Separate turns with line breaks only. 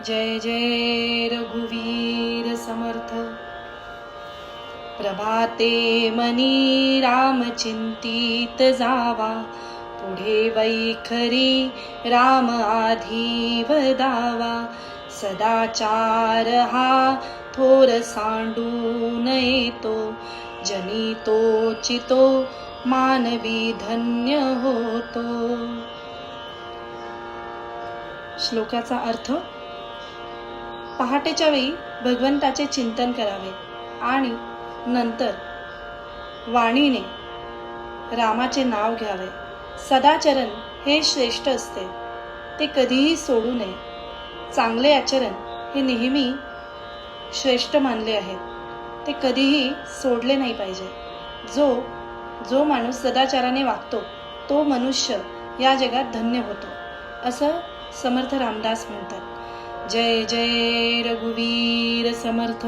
जय जय रघुवीर समर्थ। प्रभाते मनी राम चिंतित जावा, पुढे वैखरी राम आधी वदावा। सदाचार हा थोर सांडून येतो, जनी तो चितो मानवी धन्य होतो। श्लोकाचा अर्थ: पहाटेच्या वेळी भगवंताचे चिंतन करावे आणि नंतर वाणीने रामाचे नाव घ्यावे। सदाचरण हे श्रेष्ठ असते, ते कधीही सोडू नये। चांगले आचरण हे नेहमी श्रेष्ठ मानले आहे, ते कधीही सोडले नाही पाहिजे। जो माणूस सदाचाराने वागतो तो मनुष्य या जगात धन्य होतो, असं समर्थ रामदास म्हणतात। जय जय रघुवीर समर्थ।